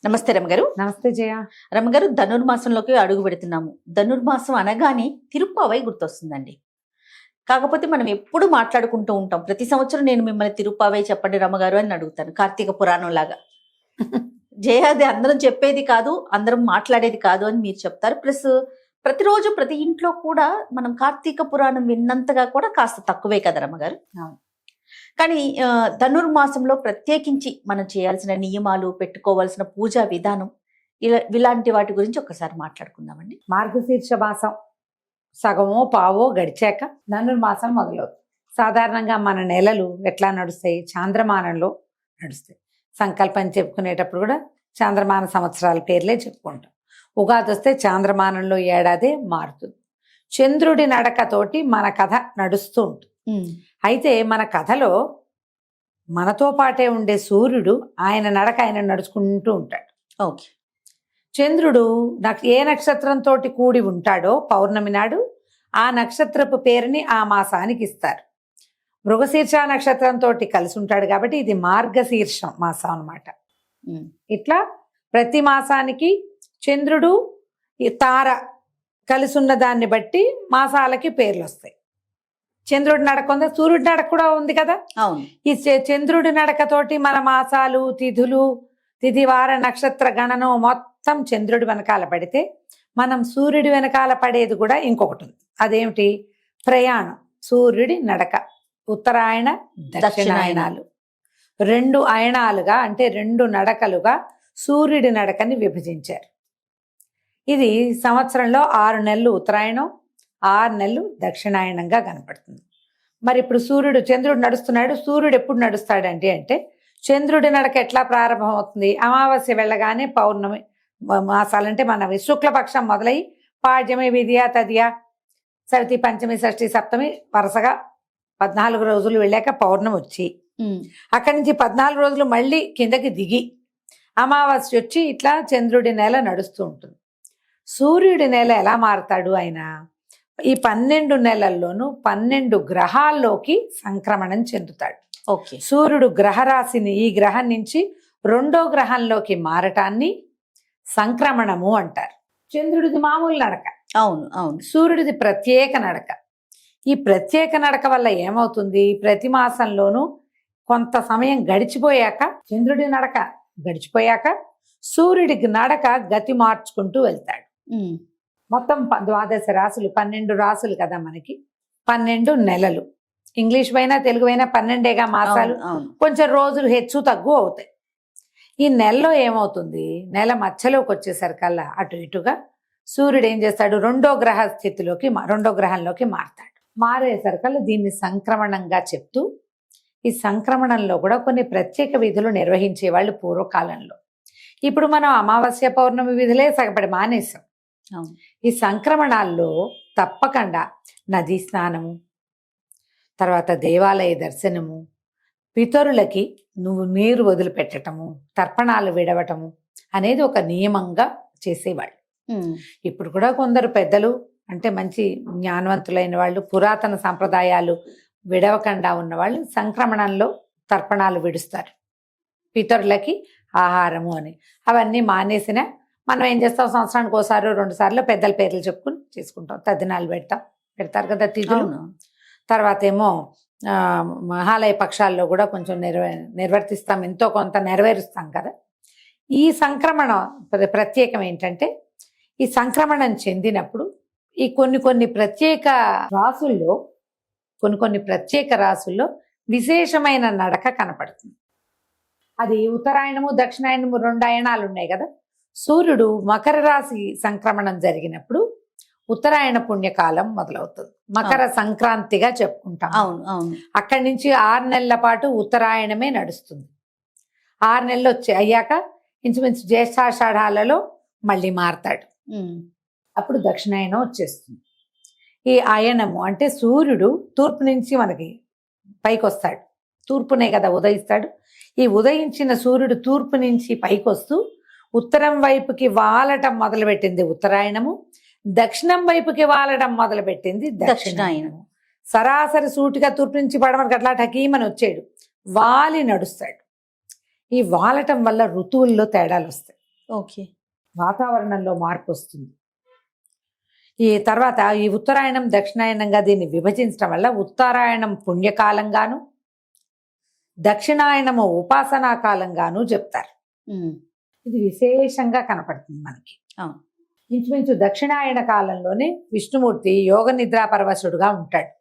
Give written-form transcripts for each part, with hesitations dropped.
నమస్తే రమగారు. నమస్తే జయ. రమగారు, ధనుర్మాసంలోకి అడుగు పెడుతున్నాము. ధనుర్మాసం అనగానే తిరుప్పావై గుర్తొస్తుందండి. కాకపోతే మనం ఎప్పుడు మాట్లాడుకుంటూ ఉంటాం. ప్రతి సంవత్సరం నేను మిమ్మల్ని తిరుప్పావై చెప్పండి రమగారు అని అడుగుతాను, కార్తీక పురాణం లాగా. జయ, అది అందరం చెప్పేది కాదు, అందరం మాట్లాడేది కాదు అని మీరు చెప్తారు. ప్లస్ ప్రతిరోజు ప్రతి ఇంట్లో కూడా మనం కార్తీక పురాణం విన్నంతగా కూడా కాస్త తక్కువే కదా రమగారు. కానీ ధనుర్మాసంలో ప్రత్యేకించి మనం చేయాల్సిన నియమాలు, పెట్టుకోవాల్సిన పూజా విధానం, ఇలాంటి వాటి గురించి ఒకసారి మాట్లాడుకుందామండి. మార్గశీర్ష మాసం సగమో పావో గడిచాక ధనుర్మాసం మొదలవుతుంది. సాధారణంగా మన నెలలు ఎట్లా నడుస్తాయి? చాంద్రమానంలో నడుస్తాయి. సంకల్పం చెప్పుకునేటప్పుడు కూడా చాంద్రమాన సంవత్సరాల పేర్లే చెప్పుకుంటాం. ఉగాది వస్తే చాంద్రమానంలో ఏడాదే మారుతుంది. చంద్రుడి నడకతోటి మన కథ నడుస్తూ ఉంటుంది. అయితే మన కథలో మనతో పాటే ఉండే సూర్యుడు ఆయన నడక ఆయన నడుచుకుంటూ ఉంటాడు. ఓకే. చంద్రుడు ఏ నక్షత్రంతో కూడి ఉంటాడో పౌర్ణమి నాడు ఆ నక్షత్రపు పేరుని ఆ మాసానికి ఇస్తారు. మృగశీర్ష నక్షత్రంతో కలిసి ఉంటాడు కాబట్టి ఇది మార్గశీర్షం మాసం అన్నమాట. ఇట్లా ప్రతి మాసానికి చంద్రుడు తార కలిసి ఉన్న దాన్ని బట్టి మాసాలకి పేర్లు వస్తాయి. చంద్రుడి నడక ఉంది, సూర్యుడి నడక కూడా ఉంది కదా. ఈ చంద్రుడి నడకతోటి మన మాసాలు, తిథులు, తిథివార నక్షత్ర గణనం మొత్తం చంద్రుడి వెనకాల పడితే మనం సూర్యుడి వెనకాల పడేది కూడా ఇంకొకటి ఉంది. అదేమిటి? ప్రయాణం. సూర్యుడి నడక ఉత్తరాయణ దక్షిణాయనాలు, రెండు అయనాలుగా అంటే రెండు నడకలుగా సూర్యుడి నడకని విభజించారు. ఇది సంవత్సరంలో 6 నెలలు ఉత్తరాయణం, 6 నెలలు దక్షిణాయనంగా కనపడుతుంది. మరి ఇప్పుడు చంద్రుడు నడుస్తున్నాడు. సూర్యుడు ఎప్పుడు నడుస్తాడంటే అంటే చంద్రుడి నడక ఎట్లా ప్రారంభం అవుతుంది? అమావాస్య వెళ్ళగానే పౌర్ణమి మాసాలంటే మనవి శుక్లపక్షం మొదలై పాడ్యమి, విద్య, తదియ, సవితి, పంచమి, షష్ఠి, సప్తమి వరుసగా 14 రోజులు వెళ్ళాక పౌర్ణమి వచ్చి అక్కడి నుంచి 14 రోజులు మళ్ళీ కిందకి దిగి అమావాస్య వచ్చి ఇట్లా చంద్రుడి నెల నడుస్తూ ఉంటుంది. సూర్యుడి నెల ఎలా మారుతాడు? ఆయన ఈ 12 నెలల్లోనూ 12 గ్రహాల్లోకి సంక్రమణం చెందుతాడు. ఓకే. సూర్యుడు గ్రహరాశిని ఈ గ్రహం నుంచి 2వ గ్రహంలోకి మారటాన్ని సంక్రమణము అంటారు. చంద్రుడిది మామూలు నడక. అవును అవును. సూర్యుడిది ప్రత్యేక నడక. ఈ ప్రత్యేక నడక వల్ల ఏమవుతుంది? ప్రతి మాసంలోనూ కొంత సమయం గడిచిపోయాక, చంద్రుడి నడక గడిచిపోయాక సూర్యుడికి నడక గతి మార్చుకుంటూ వెళ్తాడు. మొత్తం 12 రాసులు, 12 రాసులు కదా మనకి, 12 నెలలు. ఇంగ్లీష్ పైన తెలుగు పైన 12గా మాసాలు. కొంచెం రోజులు హెచ్చు తగ్గు అవుతాయి. ఈ నెలలో ఏమవుతుంది? నెల మధ్యలోకి వచ్చేసరికల్లా అటు ఇటుగా సూర్యుడు ఏం చేస్తాడు? 2వ గ్రహ స్థితిలోకి 2వ గ్రహంలోకి మారతాడు. మారేసరికల్లా దీన్ని సంక్రమణంగా చెప్తూ, ఈ సంక్రమణంలో కూడా కొన్ని ప్రత్యేక విధులు నిర్వహించేవాళ్ళు పూర్వకాలంలో. ఇప్పుడు మనం అమావాస్య పౌర్ణమి విధులే సగపడి మానేసాం. ఈ సంక్రమణాల్లో తప్పకుండా నదీ స్నానము, తర్వాత దేవాలయ దర్శనము, పితరులకి నీరు వదిలిపెట్టటము, తర్పణాలు విడవటము అనేది ఒక నియమంగా చేసేవాళ్ళు. ఇప్పుడు కూడా కొందరు పెద్దలు అంటే మంచి జ్ఞానవంతులైన వాళ్ళు, పురాతన సంప్రదాయాలు విడవకుండా ఉన్నవాళ్ళు సంక్రమణంలో తర్పణాలు విడుస్తారు, పితరులకి ఆహారము అని. అవన్నీ మానేసిన మనం ఏం చేస్తాం? సంవత్సరానికి ఒకసారి 2 సార్లు పెద్దల పేర్లు చెప్పుకుని చేసుకుంటాం. తద్దినాలు పెడతారు కదా తిథులు. తర్వాత ఏమో మహాలయ పక్షాల్లో కూడా కొంచెం నిర్వర్తిస్తాం, ఎంతో కొంత నెరవేరుస్తాం కదా. ఈ సంక్రమణం ప్రత్యేకం ఏంటంటే, ఈ సంక్రమణం చెందినప్పుడు ఈ కొన్ని ప్రత్యేక రాసుల్లో విశేషమైన నడక కనపడుతుంది. అది ఉత్తరాయణము దక్షిణాయనము 2 అయనాలు ఉన్నాయి కదా. సూర్యుడు మకర రాశి సంక్రమణం జరిగినప్పుడు ఉత్తరాయణ పుణ్యకాలం మొదలవుతుంది. మకర సంక్రాంతిగా చెప్పుకుంటాం. అవును అవును. అక్కడి నుంచి 6 నెలల పాటు ఉత్తరాయణమే నడుస్తుంది. 6 నెలలు అయ్యాక ఇంచుమించు జ్యేష్ఠాషాఢాలలో మళ్ళీ మారతాడు. అప్పుడు దక్షిణాయనం వచ్చేస్తుంది. ఈ అయనము అంటే సూర్యుడు తూర్పు నుంచి మనకి పైకి వస్తాడు. తూర్పునే కదా ఉదయిస్తాడు. ఈ ఉదయించిన సూర్యుడు తూర్పు నుంచి పైకి వస్తూ ఉత్తరం వైపుకి వాలటం మొదలుపెట్టింది ఉత్తరాయణము, దక్షిణం వైపుకి వాలడం మొదలుపెట్టింది దక్షిణాయనము. సరాసరి సూటిగా తూర్పు నుంచి పడమని అట్లా టకీమని వచ్చాడు, వాలి నడుస్తాడు. ఈ వాలటం వల్ల ఋతువుల్లో తేడాలు వస్తాయి. ఓకే. వాతావరణంలో మార్పు వస్తుంది. ఈ తర్వాత ఈ ఉత్తరాయణం దక్షిణాయనంగా దీన్ని విభజించడం వల్ల ఉత్తరాయణం పుణ్యకాలంగాను దక్షిణాయనము ఉపాసనా కాలంగాను చెప్తారు. ఉమ్. ఇది విశేషంగా కనపడుతుంది మనకి. అవును. ఇంచుమించు దక్షిణాయన కాలంలోనే విష్ణుమూర్తి యోగ నిద్రా పరవశుడుగా ఉంటాడు.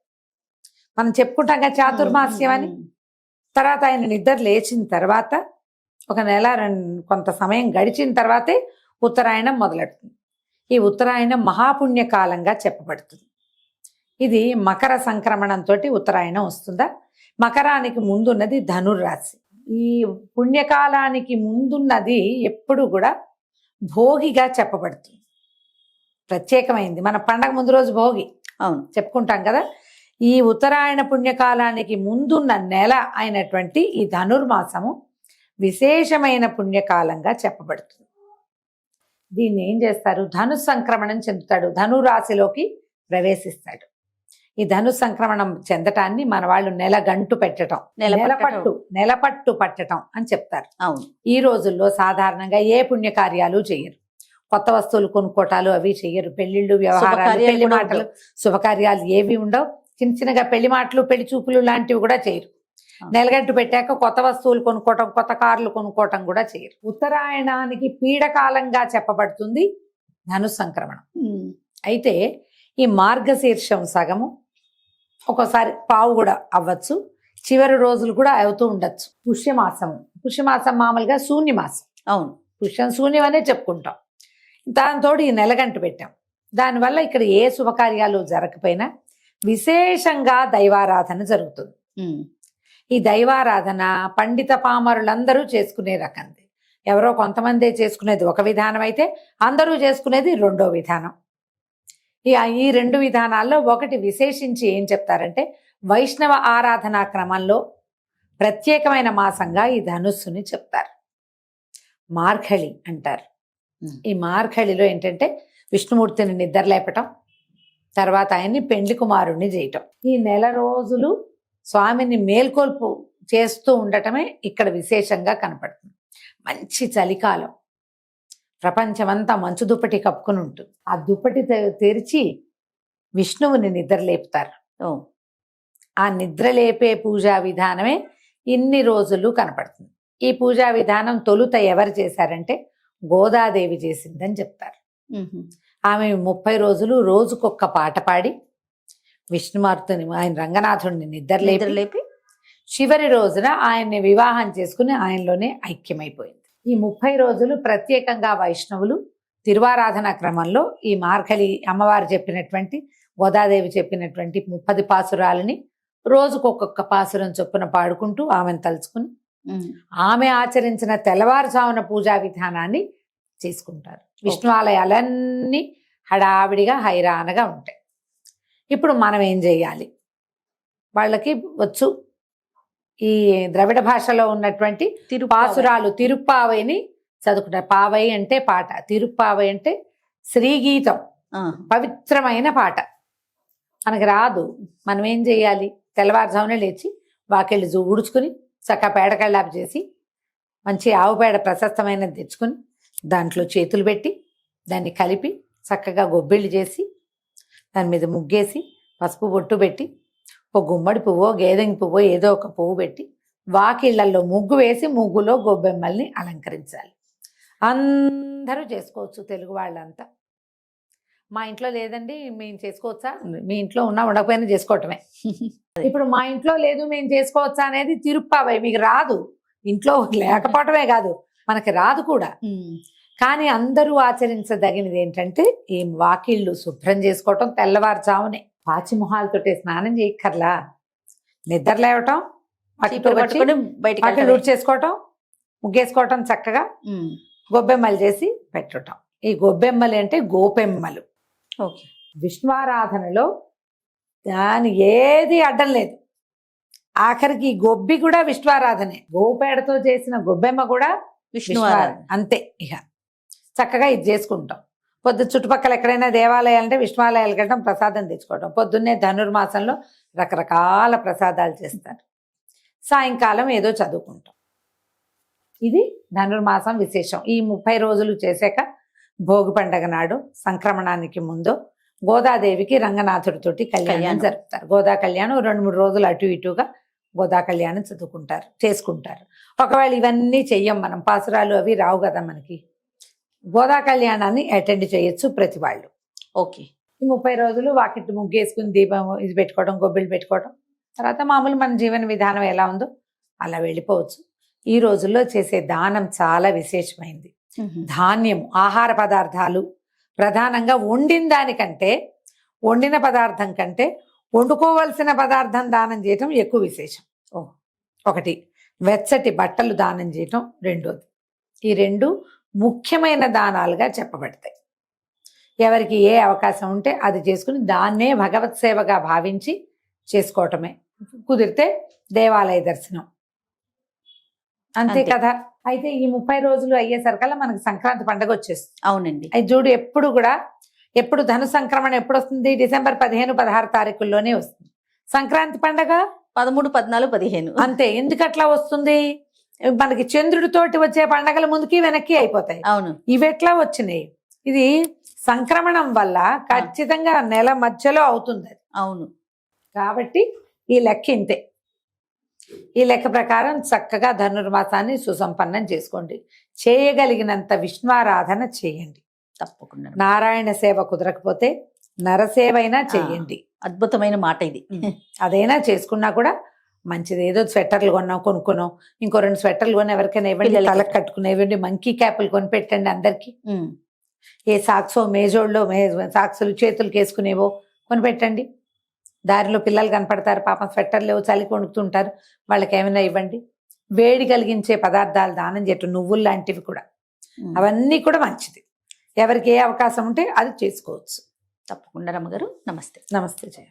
మనం చెప్పుకుంటాం కదా చాతుర్మాస్యం అని. తర్వాత ఆయన నిద్ర లేచిన తర్వాత ఒక నెల కొంత సమయం గడిచిన తర్వాతే ఉత్తరాయణం మొదలెడుతుంది. ఈ ఉత్తరాయణం మహాపుణ్యకాలంగా చెప్పబడుతుంది. ఇది మకర సంక్రమణంతో ఉత్తరాయణం వస్తుందా. మకరానికి ముందున్నది ధనుర్రాశి. ఈ పుణ్యకాలానికి ముందున్నది ఎప్పుడు కూడా భోగిగా చెప్పబడుతుంది. ప్రత్యేకమైంది. మన పండగ ముందు రోజు భోగి అవును చెప్పుకుంటాం కదా. ఈ ఉత్తరాయణ పుణ్యకాలానికి ముందున్న నెల అయినటువంటి ఈ ధనుర్మాసము విశేషమైన పుణ్యకాలంగా చెప్పబడుతుంది. దీన్ని ఏం చేస్తారు, ధను సంక్రమణం చెందుతాడు, ధనురాశిలోకి ప్రవేశిస్తాడు. ఈ ధను సంక్రమణం చెందటాన్ని మన వాళ్ళు నెలగంటు పెట్టడం, నెలపట్టు పట్టడం అని చెప్తారు. అవును. ఈ రోజుల్లో సాధారణంగా ఏ పుణ్యకార్యాలు చేయరు, కొత్త వస్తువులు కొనుక్కోటాలు అవి చెయ్యరు, పెళ్లిళ్ళు వ్యవహారాలు పెళ్లి మాటలు శుభకార్యాలు ఏవి ఉండవు. చిన్న చిన్నగా పెళ్లి మాటలు పెళ్లి చూపులు లాంటివి కూడా చేయరు. నెలగంటు పెట్టాక కొత్త వస్తువులు కొనుక్కోవటం, కొత్త కార్లు కొనుక్కోవటం కూడా చేయరు. ఉత్తరాయణానికి పీడకాలంగా చెప్పబడుతుంది ధను సంక్రమణం. అయితే ఈ మార్గశీర్షం సగము, ఒక్కోసారి పావు కూడా అవ్వచ్చు, చివరి రోజులు కూడా అవుతూ ఉండొచ్చు. పుష్యమాసం మామూలుగా శూన్యమాసం. అవును, పుష్యం శూన్యం అనే చెప్పుకుంటాం. దాంతో ఈ నెలగంట పెట్టాం. దానివల్ల ఇక్కడ ఏ శుభకార్యాలు జరగకపోయినా విశేషంగా దైవారాధన జరుగుతుంది. ఈ దైవారాధన పండిత పామరులందరూ చేసుకునే రకంది. ఎవరో కొంతమంది చేసుకునేది ఒక విధానం అయితే అందరూ చేసుకునేది రెండో విధానం. ఈ రెండు విధానాల్లో ఒకటి విశేషించి ఏం చెప్తారంటే, వైష్ణవ ఆరాధనా క్రమంలో ప్రత్యేకమైన మాసంగా ఈ ధనుస్సుని చెప్తారు. మార్గళి అంటారు. ఈ మార్గళిలో ఏంటంటే విష్ణుమూర్తిని నిద్రలేపటం, తర్వాత ఆయన్ని పెండ్లి కుమారుణ్ణి చేయటం. ఈ నెల రోజులు స్వామిని మేల్కొల్పు చేస్తూ ఉండటమే ఇక్కడ విశేషంగా కనపడుతుంది. మంచి చలికాలం, ప్రపంచమంతా మంచు దుప్పటి కప్పుకుని ఉంటుంది. ఆ దుప్పటి తెరిచి విష్ణువుని నిద్రలేపుతారు. ఆ నిద్రలేపే పూజా విధానమే ఇన్ని రోజులు కనపడుతుంది. ఈ పూజా విధానం తొలుత ఎవరు చేశారంటే గోదాదేవి చేసిందని చెప్తారు. ఆమె 30 రోజులు రోజుకొక్క పాట పాడి విష్ణుమూర్తిని, ఆయన రంగనాథుడిని నిద్రలేపి చివరి రోజున ఆయన్ని వివాహం చేసుకుని ఆయనలోనే ఐక్యమైపోయింది. ఈ 30 రోజులు ప్రత్యేకంగా వైష్ణవులు తిరువారాధన క్రమంలో ఈ మార్గళి అమ్మవారు చెప్పినటువంటి, గోదాదేవి చెప్పినటువంటి 30 పాసురాలని రోజుకొక్కొక్క పాసురం చొప్పున పాడుకుంటూ ఆమెను తలుచుకుని ఆమె ఆచరించిన తెల్లవారుజామున పూజా విధానాన్ని చేసుకుంటారు. విష్ణు ఆలయాలన్నీ హడావిడిగా హైరానగా ఉంటాయి. ఇప్పుడు మనం ఏం చేయాలి, వాళ్ళకి వచ్చు ఈ ద్రవిడ భాషలో ఉన్నటువంటి పాసురాలు తిరుప్పావైని చదువుకుంటారు. పావై అంటే పాట, తిరుప్పావై అంటే శ్రీగీతం, పవిత్రమైన పాట. మనకి రాదు, మనం ఏం చేయాలి, తెల్లవారుజామునే లేచి వాకిళ్ళు ఊడ్చుకుని చక్కగా పేడకళ్ళాపు చేసి మంచి ఆవు పేడ ప్రశస్తమైనది తెచ్చుకుని దాంట్లో చేతులు పెట్టి దాన్ని కలిపి చక్కగా గొబ్బిళ్ళు చేసి దాని మీద ముగ్గేసి పసుపు బొట్టు పెట్టి ఒక గుమ్మడి పువ్వో గేదెంగి పువ్వో ఏదో ఒక పువ్వు పెట్టి వాకిళ్లలో ముగ్గు వేసి ముగ్గులో గొబ్బెమ్మల్ని అలంకరించాలి. అందరూ చేసుకోవచ్చు, తెలుగు వాళ్ళంతా. మా ఇంట్లో లేదండి మేము చేసుకోవచ్చా, మీ ఇంట్లో ఉన్నా ఉండకపోయినా చేసుకోవటమే. ఇప్పుడు మా ఇంట్లో లేదు మేము చేసుకోవచ్చా అనేది తిరుప్పావై. మీకు రాదు, ఇంట్లో లేకపోవటమే కాదు మనకి రాదు కూడా. కానీ అందరూ ఆచరించదగినది ఏంటంటే ఈ వాకిళ్ళు శుభ్రం చేసుకోవటం, తెల్లవారుజామునే పాచిమొహాలతోటే స్నానం చేయక్కర్లా, నిద్ర లేవటం, వాకిళ్ళు చేసుకోవటం, ముగ్గేసుకోవటం, చక్కగా గొబ్బెమ్మలు చేసి పెట్టడం. ఈ గొబ్బెమ్మలు అంటే గోపెమ్మలు. విష్ణువారాధనలో దాని ఏది అడ్డం లేదు. ఆఖరికి ఈ గొబ్బి కూడా విష్ణువారాధనే. గోపేడతో చేసిన గొబ్బెమ్మ కూడా విష్ణువారాధన. అంతే. ఇక చక్కగా ఇది చేసుకుంటాం. చుట్టుపక్కల ఎక్కడైనా దేవాలయాలంటే విష్ణువాలయాలకు వెళ్ళడం, ప్రసాదం తెచ్చుకోవడం. పొద్దున్నే ధనుర్మాసంలో రకరకాల ప్రసాదాలు చేస్తారు. సాయంకాలం ఏదో చదువుకుంటాం. ఇది ధనుర్మాసం విశేషం. ఈ 30 రోజులు చేశాక భోగి పండగ నాడు సంక్రమణానికి ముందు గోదాదేవికి రంగనాథుడితోటి కళ్యాణం కళ్యాణం. జరుపుతారు. గోదా కళ్యాణం 2-3 రోజులు అటు ఇటుగా గోదా కళ్యాణం చేసుకుంటారు. ఒకవేళ ఇవన్నీ చెయ్యం, మనం పాసురాలు అవి రావు కదా మనకి, గోదా కళ్యాణాన్ని అటెండ్ చేయొచ్చు ప్రతి వాళ్ళు. ఓకే. ఈ 30 రోజులు వాకిట్టు ముగ్గేసుకుని దీపం ఇది పెట్టుకోవడం, గొబ్బిళ్ళు పెట్టుకోవడం, తర్వాత మామూలు మన జీవన విధానం ఎలా ఉందో అలా వెళ్ళిపోవచ్చు. ఈ రోజుల్లో చేసే దానం చాలా విశేషమైంది. ధాన్యం, ఆహార పదార్థాలు, ప్రధానంగా వండిన దానికంటే, వండిన పదార్థం కంటే వండుకోవలసిన పదార్థం దానం చేయటం ఎక్కువ విశేషం. ఒకటి వెచ్చటి బట్టలు దానం చేయటం, రెండోది. ఈ రెండు ముఖ్యమైన దానాలుగా చెప్పబడతాయి. ఎవరికి ఏ అవకాశం ఉంటే అది చేసుకుని దాన్నే భగవత్ సేవగా భావించి చేసుకోవటమే. కుదిరితే దేవాలయ దర్శనం, అంతే అంతే. కదా. అయితే ఈ 30 రోజులు అయ్యేసరికల్లా మనకి సంక్రాంతి పండుగ వచ్చేస్తుంది. అవునండి. అది చూడు, ఎప్పుడు ధను సంక్రమణ ఎప్పుడు వస్తుంది? డిసెంబర్ 15-16 తారీఖుల్లోనే వస్తుంది. సంక్రాంతి పండగ 13, 14, 15. అంతే. ఎందుకు అట్లా వస్తుంది? మనకి చంద్రుడితోటి వచ్చే పండగల ముందుకి వెనక్కి అయిపోతాయి. అవును. ఇవి ఎట్లా వచ్చినాయి? ఇది సంక్రమణం వల్ల ఖచ్చితంగా నెల మధ్యలో అవుతుంది అది. అవును. కాబట్టి ఈ లెక్క ఇంతే. ఈ లెక్క ప్రకారం చక్కగా ధనుర్మాసాన్ని సుసంపన్నం చేసుకోండి. చేయగలిగినంత విష్ణువారాధన చేయండి. తప్పకుండా. నారాయణ సేవ కుదరకపోతే నరసేవ అయినా చేయండి. అద్భుతమైన మాట ఇది. అదైనా చేసుకున్నా కూడా మంచిది. ఏదో స్వెటర్లు కొనుక్కున్నాం, ఇంకో 2 స్వెటర్లు కొని ఎవరికైనా ఇవ్వండి, పిల్లలకి. తలకు కట్టుకునేవ్వండి, మంకీ క్యాపులు కొని పెట్టండి అందరికి. ఉమ్. ఏ సాక్సో మేజోళ్ళో సాక్సులు చేతులకు వేసుకునేవో కొనిపెట్టండి. దారిలో పిల్లలు కనపడతారు, పాపం స్వెట్టర్లు లేవు, చలికి వణుకుతుంటారు, వాళ్ళకి ఏమైనా ఇవ్వండి. వేడి కలిగించే పదార్థాలు దానం చేయటం, నువ్వులు లాంటివి కూడా, అవన్నీ కూడా మంచిది. ఎవరికి ఏ అవకాశం ఉంటే అది చేసుకోవచ్చు. తప్పకుండా రమ్మగారు. నమస్తే. నమస్తే జయ.